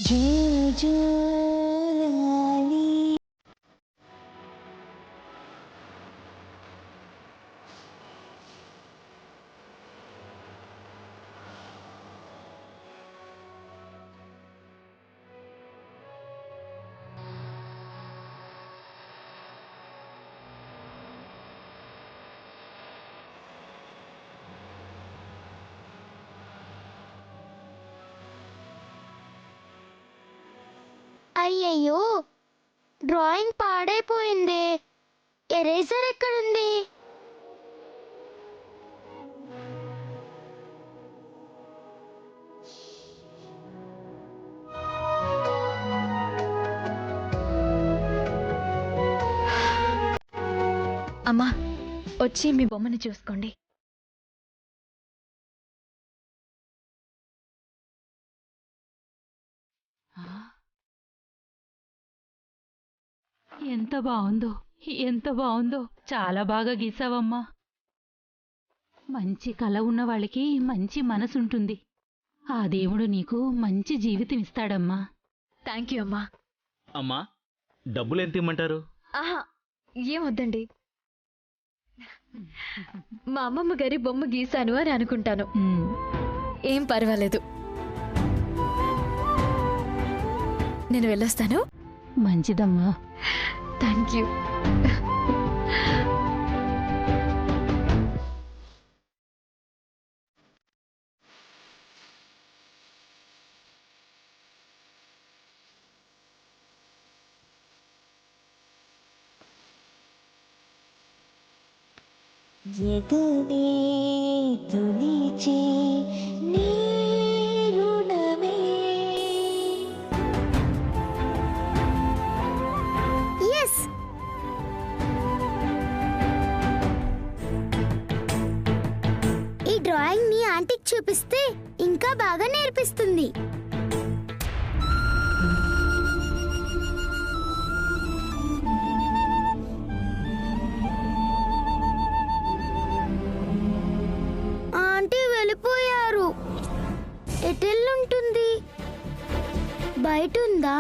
జోజోలాలి అయ్యయ్యో, drawing పాడైపోయిందే. Eraser ఎక్కడుంది? అమ్మా, వచ్చి మీ బొమ్మని చూసుకోండి. ఎంత బాగుందో, ఎంత బాగుందో. చాలా బాగా గీసావమ్మా. మంచి కళ ఉన్న వాళ్ళకి మంచి మనసుంటుంది. ఆ దేవుడు నీకు మంచి జీవితం ఇస్తాడమ్మా. థ్యాంక్ యూ అమ్మా. అమ్మా, డబ్బులు ఎంత ఇమ్మంటారు? ఆహా, ఏమొద్దండి. మా అమ్మమ్మ గారి బొమ్మ గీశాను అని అనుకుంటాను. ఏం పర్వాలేదు. నేను వెళ్ళొస్తాను. మంచిదమ్మా. Thank you. ఎదునే తులిచే నీ రుణమే ఎస్, ఈ డ్రాయింగ్ ని ఆంటీకి చూపిస్తే ఇంకా బాగా నేర్పిస్తుంది. ఆంటీ వెళ్ళిపోయారు. ఎటెళ్ళుంటుంది? బయట ఉందా?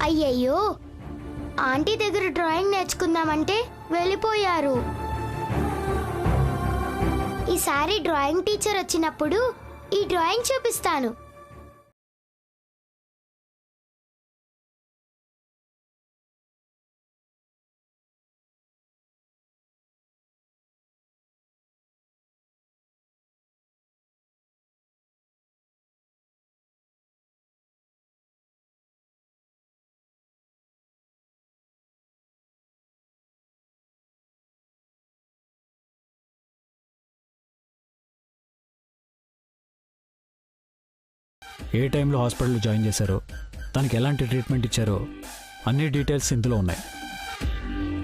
అయ్యయ్యో, ఆంటీ దగ్గర డ్రాయింగ్ నేర్చుకుందామంటే వెళ్ళిపోయారు. ఈసారి డ్రాయింగ్ టీచర్ వచ్చినప్పుడు ఈ డ్రాయింగ్ చూపిస్తాను. ఏ టైంలో హాస్పిటల్లో జాయిన్ చేశారో, తనకి ఎలాంటి ట్రీట్మెంట్ ఇచ్చారో అన్ని డీటెయిల్స్ ఇందులో ఉన్నాయి.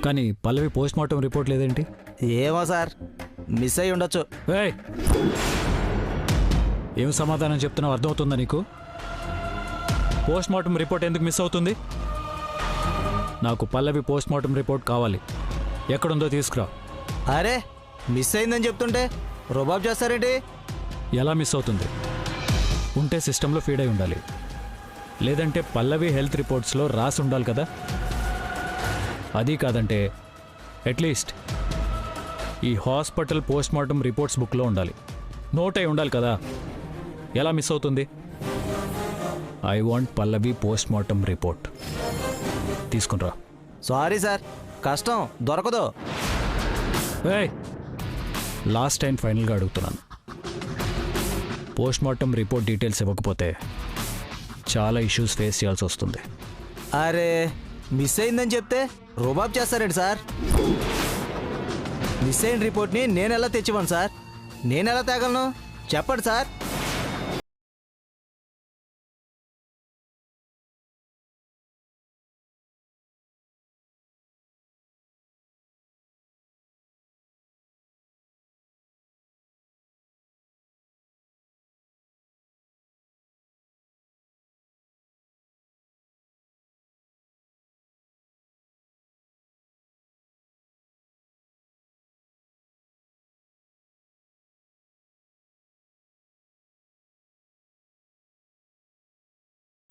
కానీ పల్లవి పోస్ట్మార్టం రిపోర్ట్ లేదేంటి? ఏమో సార్, మిస్ అయి ఉండొచ్చు. ఏయ్, ఏం సమాధానం చెప్తున్నావు అర్థమవుతుందా నీకు? పోస్ట్మార్టం రిపోర్ట్ ఎందుకు మిస్ అవుతుంది? నాకు పల్లవి పోస్ట్మార్టం రిపోర్ట్ కావాలి. ఎక్కడుందో తీసుకురా. అరే, మిస్ అయిందని చెప్తుంటే రుబాబ్ చేస్తారేంటి? ఎలా మిస్ అవుతుంది? ఉంటే సిస్టంలో ఫీడ్ అయి ఉండాలి. లేదంటే పల్లవి హెల్త్ రిపోర్ట్స్లో రాసి ఉండాలి కదా. అది కాదంటే అట్లీస్ట్ ఈ హాస్పిటల్ పోస్ట్మార్టం రిపోర్ట్స్ బుక్లో ఉండాలి, నోట్ అయి ఉండాలి కదా. ఎలా మిస్ అవుతుంది? I want Pallavi postmortem report. తీసుకునిరా. సారీ సార్, కష్టం, దొరకదు. ఏయ్, లాస్ట్ టైం ఫైనల్గా అడుగుతున్నాను. పోస్ట్మార్టం రిపోర్ట్ డీటెయిల్స్ ఇవ్వకపోతే చాలా ఇష్యూస్ ఫేస్ చేయాల్సి వస్తుంది. అరే, మిస్ అయిందని చెప్తే రుబాబ్ చేస్తారేంటి సార్? మిస్ అయిన రిపోర్ట్ని నేను ఎలా తెచ్చివ్వను సార్? నేను ఎలా తేగలను చెప్పండి సార్.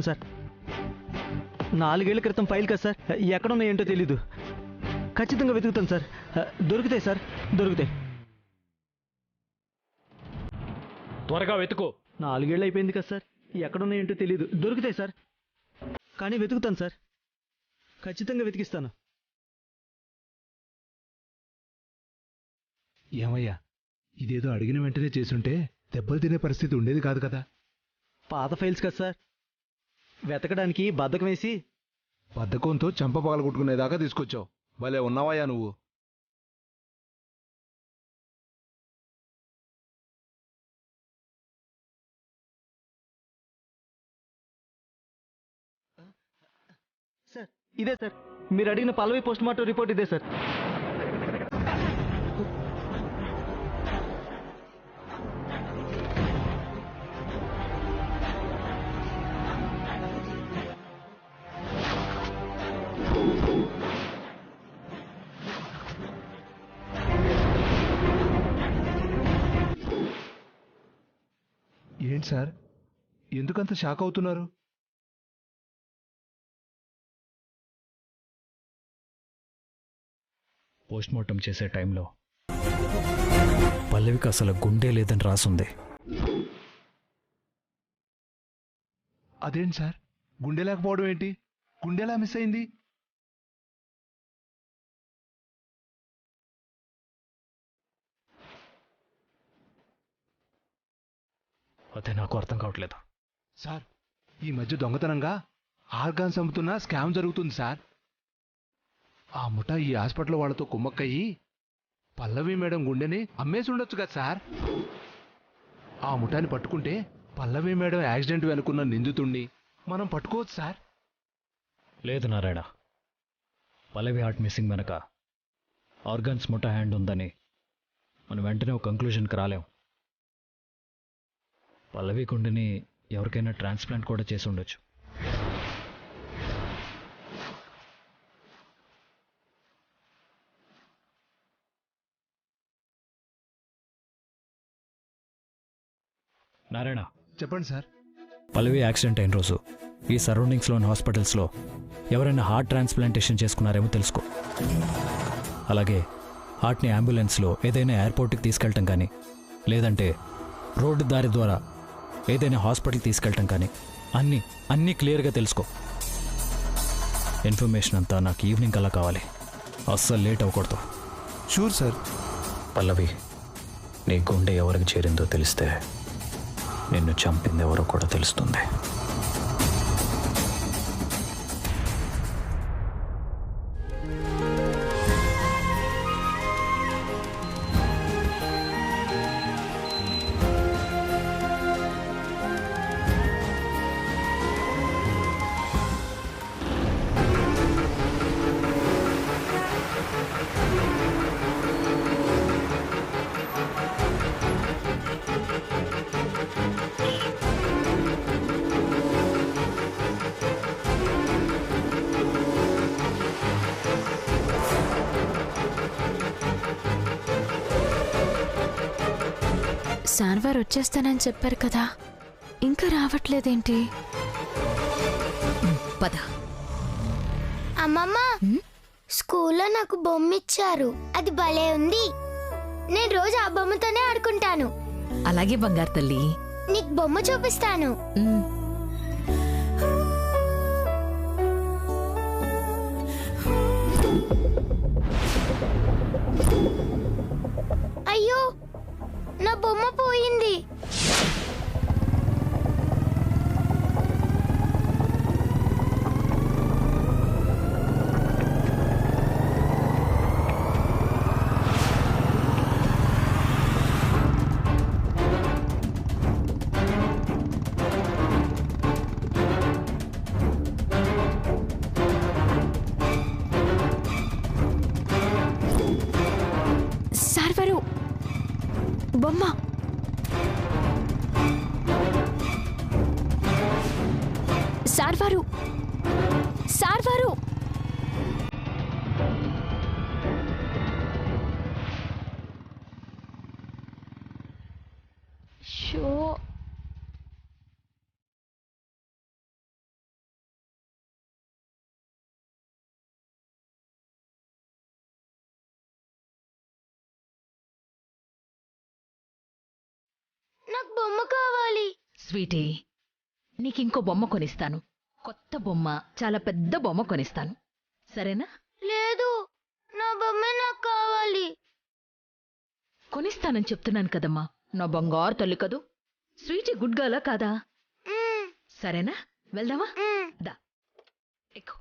సార్ 4 ఏళ్ల క్రితం ఫైల్ కదా సార్, ఎక్కడున్నాయి ఏంటో తెలీదు. ఖచ్చితంగా వెతుకుతాను సార్. దొరుకుతాయి సార్, దొరుకుతాయి. త్వరగా వెతుకో. 4 ఏళ్ళు అయిపోయింది కదా సార్, ఎక్కడున్నాయి ఏంటో తెలీదు. దొరుకుతాయి సార్, కానీ వెతుకుతాను సార్, ఖచ్చితంగా వెతికిస్తాను. ఏమయ్యా, ఇదేదో అడిగిన వెంటనే చేసుంటే దెబ్బలు తినే పరిస్థితి ఉండేది కాదు కదా. పాత ఫైల్స్ కదా సార్, వెతకడానికి బద్ధకం వేసి. బద్ధకంతో చెంప పగలగొట్టుకునేదాకా తీసుకొచ్చావు. భలే ఉన్నావయ్యా నువ్వు. సార్ ఇదే సార్, మీరు అడిగిన పల్లవి పోస్ట్ మార్టం రిపోర్ట్ ఇదే సార్. ఏంటి సార్, ఎందుకంత షాక్ అవుతున్నారు? పోస్ట్మార్టం చేసే టైంలో పల్లవికి అసలు గుండె లేదని రాసుంది. అదేంటి సార్, గుండె లేకపోవడం ఏంటి? గుండెలా మిస్ అయింది? అదే నాకు అర్థం కావట్లేదు. సార్, ఈ మధ్య దొంగతనంగా ఆర్గాన్స్ అమ్ముతున్న స్కామ్ జరుగుతుంది సార్. ఆ ముఠా ఈ హాస్పిటల్ వాళ్ళతో కుమ్మక్కయ్యి పల్లవి మేడం గుండెని అమ్మేసి ఉండొచ్చు కదా సార్. ఆ ముఠాని పట్టుకుంటే పల్లవి మేడం యాక్సిడెంట్ వెనుకున్న నిందితుణ్ణి మనం పట్టుకోవచ్చు సార్. లేదు నారాయణ, పల్లవి హార్ట్ మిస్సింగ్ వెనక ఆర్గాన్స్ ముఠా హ్యాండ్ ఉందని మనం వెంటనే ఒక కంక్లూజన్కి రాలేం. పల్లవి గుండెని ఎవరికైనా ట్రాన్స్ప్లాంట్ కూడా చేసి ఉండొచ్చు. నారాయణ, చెప్పండి సార్. పల్లవి యాక్సిడెంట్ అయిన రోజు ఈ సరౌండింగ్స్లోని హాస్పిటల్స్లో ఎవరైనా హార్ట్ ట్రాన్స్ప్లాంటేషన్ చేసుకున్నారేమో తెలుసుకో. అలాగే హార్ట్ని అంబులెన్స్లో ఏదైనా ఎయిర్పోర్ట్కి తీసుకెళ్ళటం కానీ, లేదంటే రోడ్డు దారి ద్వారా ఏదైనా హాస్పిటల్కి తీసుకెళ్ళటం కానీ అన్నీ క్లియర్గా తెలుసుకో. ఇన్ఫర్మేషన్ అంతా నాకు ఈవినింగ్ అలా కావాలి. అస్సలు లేట్ అవ్వకూడదు. Sure sir. పల్లవి, నీ గుండె ఎవరికి చేరిందో తెలిస్తే నిన్ను చంపింది ఎవరో కూడా తెలుస్తుంది. సార్ వారు వచ్చేస్తానని చెప్పారు కదా, ఇంకా రావట్లేదేంటి? పద. అమ్మమ్మ, స్కూల్లో నాకు బొమ్మ ఇచ్చారు, అది భలే ఉంది. నేను రోజు ఆ బొమ్మతోనే ఆడుకుంటాను. అలాగే బంగారు తల్లి, నీకు బొమ్మ చూపిస్తాను. అయ్యో, నా బొమ్మ పోయింది. సార్ వారు బొమ్మ. సార్ వారు, సార్ వారు. షో నాకు బొమ్మ కావాలి. స్వీటీ, నీకింకో బొమ్మ కొనిస్తాను. కొత్త బొమ్మ, చాలా పెద్ద బొమ్మ కొనిస్తాను. సరేనా? లేదు, నా బొమ్మే నాకు కావాలి. కొనిస్తానని చెప్తున్నాను కదమ్మా. నా బంగారు తల్లి కదూ. స్వీటీ గుడ్ గర్లా కాదా? సరేనా? వెళ్దామా? దా, ఎక్కు.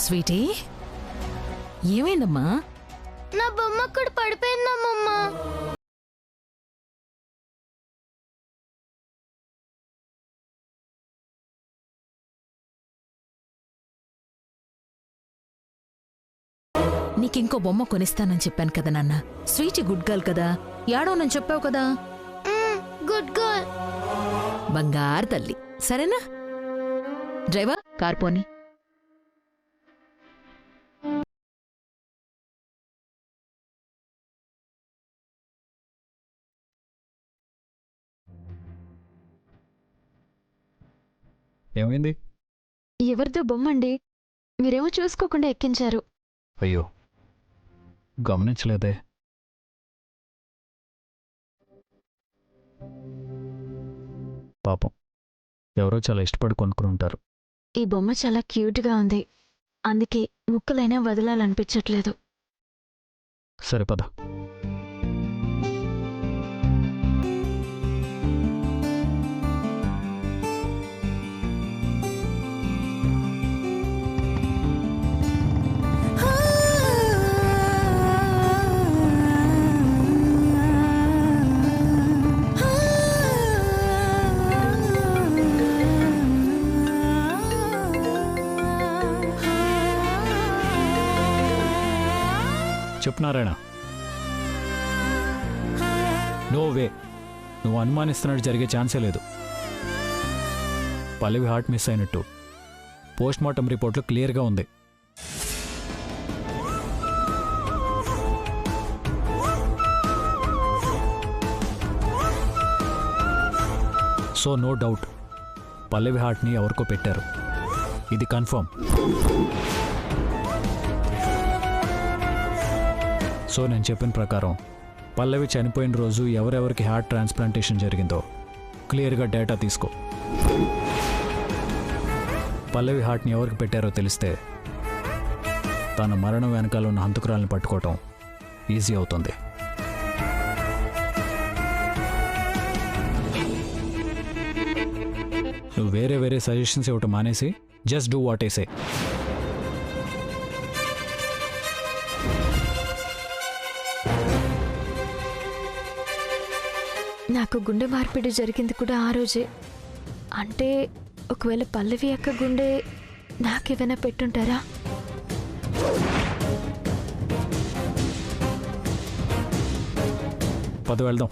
స్వీటీ, ఏమైందమ్మా? నా బొమ్మ అక్కడ పడిపోయిందమ్మమ్మ. నీకింకో బొమ్మ కొనిస్తానని చెప్పాను కదా నాన్న. స్వీటీ గుడ్ గర్ల్ కదా, ఏడవనని చెప్పావు కదా. Good girl. బంగారు తల్లి. సరేనా? డ్రైవర్, కార్ పోని. ఏమైంది? ఎవరిదో బొమ్మండి, మీరేమో చూసుకోకుండా ఎక్కించారు. అయ్యో, గమనించలేదే. పాపం, ఎవరో చాలా ఇష్టపడి కొనుక్కుని ఉంటారు. ఈ బొమ్మ చాలా క్యూట్గా ఉంది, అందుకే ముక్కలైనా వదలాలనిపించట్లేదు. సరే పద. చెప్పు నారాయణ. నో వే, నువ్వు అనుమానిస్తున్నట్టు జరిగే ఛాన్సే లేదు. పల్లవి హార్ట్ మిస్ అయినట్టు పోస్ట్మార్టం రిపోర్ట్లో క్లియర్గా ఉంది. సో నో డౌట్, పల్లవి హార్ట్ని ఎవరికో పెట్టారు. ఇది కన్ఫర్మ్. సో నేను చెప్పిన ప్రకారం పల్లవి చనిపోయిన రోజు ఎవరెవరికి హార్ట్ ట్రాన్స్ప్లాంటేషన్ జరిగిందో క్లియర్గా డేటా తీసుకో. పల్లవి హార్ట్ని ఎవరికి పెట్టారో తెలిస్తే తన మరణం వెనకాల ఉన్న హంతకురాలను పట్టుకోవటం ఈజీ అవుతుంది. నువ్వు వేరే వేరే సజెషన్స్ ఇవ్వటం మానేసి just do what I say. నాకు గుండె మార్పిడి జరిగింది కూడా ఆ రోజే. అంటే ఒకవేళ పల్లవి అక్క గుండె నాకేమైనా పెట్టుంటారా? పద వెళ్దాం.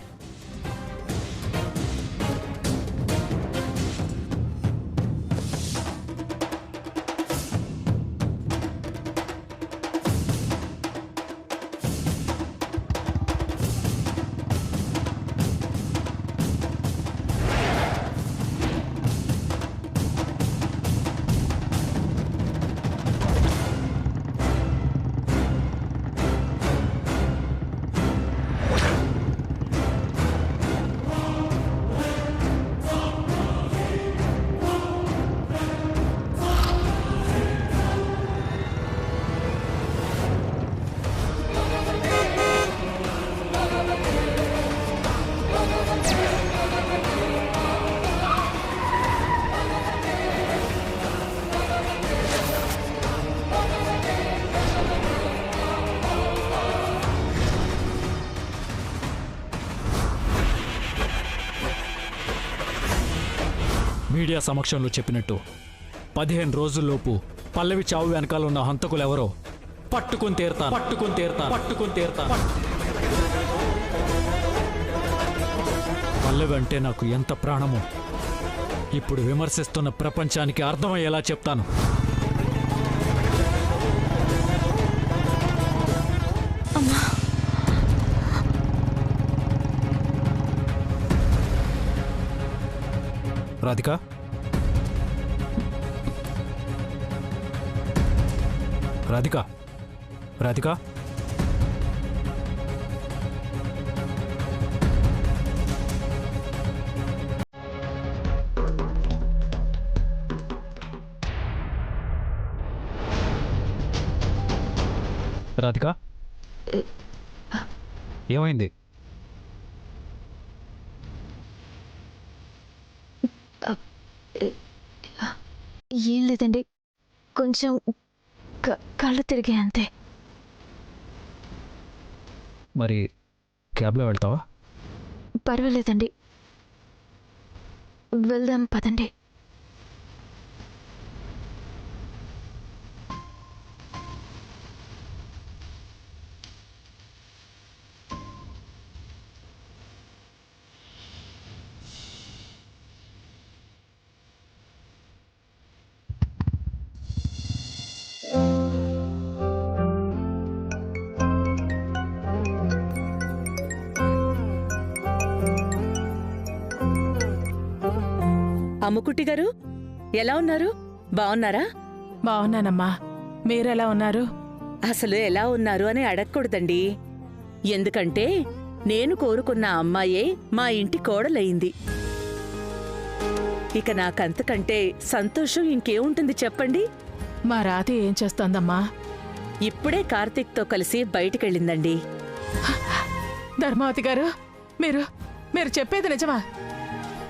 మీడియా సమక్షంలో చెప్పినట్టు 15 రోజుల్లోపు పల్లవి చావు వెనకాల ఉన్న హంతకులెవరో పట్టుకొని తీరుతాను. పల్లవి అంటే నాకు ఎంత ప్రాణమో ఇప్పుడు విమర్శిస్తున్న ప్రపంచానికి అర్థమయ్యేలా చెప్తాను. రాధిక, రాధిక, రాధిక, రాధిక, ఏమైంది? ఏం లేదండి, కొంచెం కళ్ళు తిరిగాయి అంతే. మరి క్యాబ్లో వెళ్తావా? పర్వాలేదండి, వెళ్దాం పదండి. అమ్ముకుట్టి గారు ఎలా ఉన్నారు? బావున్నారా? బావున్నానమ్మా, మీరెలా ఉన్నారు? అసలు ఎలా ఉన్నారు అని అడగకూడదండి. ఎందుకంటే నేను కోరుకున్న అమ్మాయే మా ఇంటి కోడలయింది. ఇక నాకంతకంటే సంతోషం ఇంకేముంటుంది చెప్పండి? మా రాధి ఏం చేస్తోందమ్మా? ఇప్పుడే కార్తీక్తో కలిసి బయటికెళ్ళిందండి. ధర్మావతి గారు, మీరు మీరు చెప్పేది నిజమా?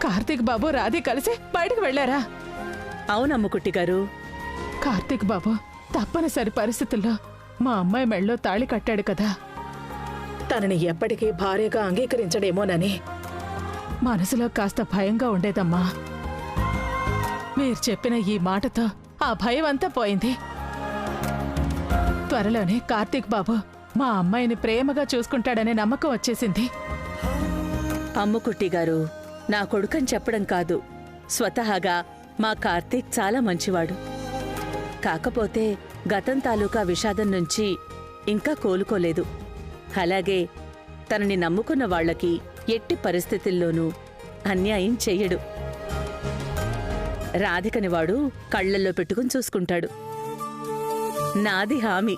కార్తీక్ బాబు రాధి కలిసి బయటకు వెళ్ళారా? అవునమ్ముకుట్టి గారు. కార్తీక్ బాబు తప్పనిసరి పరిస్థితుల్లో మా అమ్మాయి మెళ్ళో తాళి కట్టాడు కదా, తనని ఎప్పటికీ భార్యగా అంగీకరించడేమోనని మనసులో కాస్త భయంగా ఉండేదమ్మా. మీరు చెప్పిన ఈ మాటతో ఆ భయం అంతా పోయింది. త్వరలోనే కార్తీక్ బాబు మా అమ్మాయిని ప్రేమగా చూసుకుంటాడనే నమ్మకం వచ్చేసింది. అమ్ముకుట్టి గారు, నా కొడుకని చెప్పడం కాదు, స్వతహాగా మా కార్తీక్ చాలా మంచివాడు. కాకపోతే గతం తాలూకా విషాదం నుంచి ఇంకా కోలుకోలేదు. అలాగే తనని నమ్ముకున్న వాళ్లకి ఎట్టి పరిస్థితుల్లోనూ అన్యాయం చెయ్యడు. రాధికని వాడు కళ్లల్లో పెట్టుకుని చూసుకుంటాడు. నాది హామీ,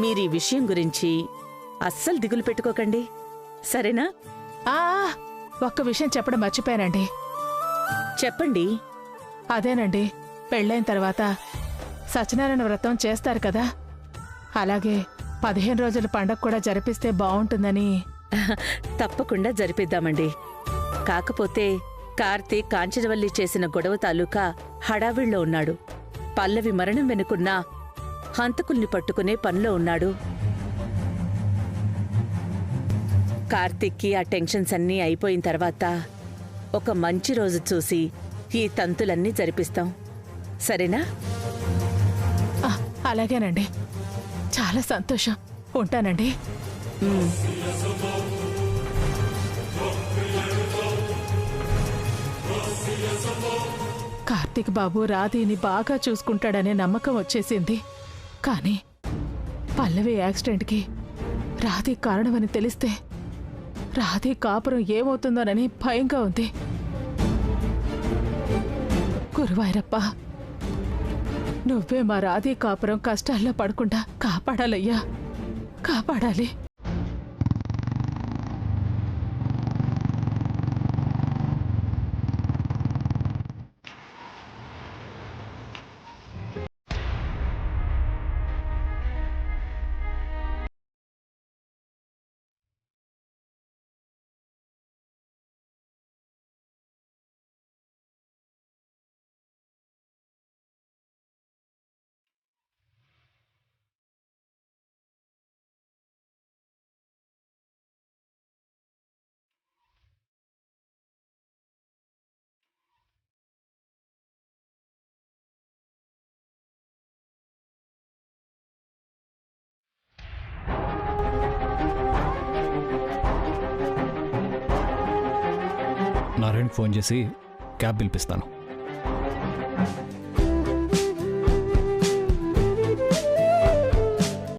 మీరీ విషయం గురించి అస్సలు దిగులు పెట్టుకోకండి, సరేనా? ఒక్క విషయం చెప్పడం మర్చిపోయానండి. చెప్పండి. అదేనండి, పెళ్ళైన తర్వాత సత్యనారాయణ వ్రతం చేస్తారు కదా, అలాగే 15 రోజుల పండగ కూడా జరిపిస్తే బావుంటుందని. తప్పకుండా జరిపిద్దామండి. కాకపోతే కార్తీక్ కాంచనవల్లి చేసిన గొడవ తాలూకా హడావిళ్ళో ఉన్నాడు. పల్లవి మరణం వెనుకున్న హంతకుల్ని పట్టుకునే పనిలో ఉన్నాడు. కార్తీక్కి ఆ టెన్షన్స్ అన్నీ అయిపోయిన తర్వాత ఒక మంచి రోజు చూసి ఈ తంతులన్నీ జరిపిస్తాం, సరేనా? అలాగేనండి, చాలా సంతోషం. ఉంటానండి. కార్తీక్ బాబు రాధీని బాగా చూసుకుంటాడనే నమ్మకం వచ్చేసింది. కానీ పల్లవి యాక్సిడెంట్కి రాధీ కారణమని తెలిస్తే రాధీ కాపురం ఏమవుతుందోనని భయంగా ఉంది. గురువాయూరప్ప, నువ్వే మా రాధీ కాపురం కష్టాల్లో పడకుండా కాపాడాలయ్యా, కాపాడాలి. నారాయణకి ఫోన్ చేసి క్యాబ్ పిలిపిస్తాను.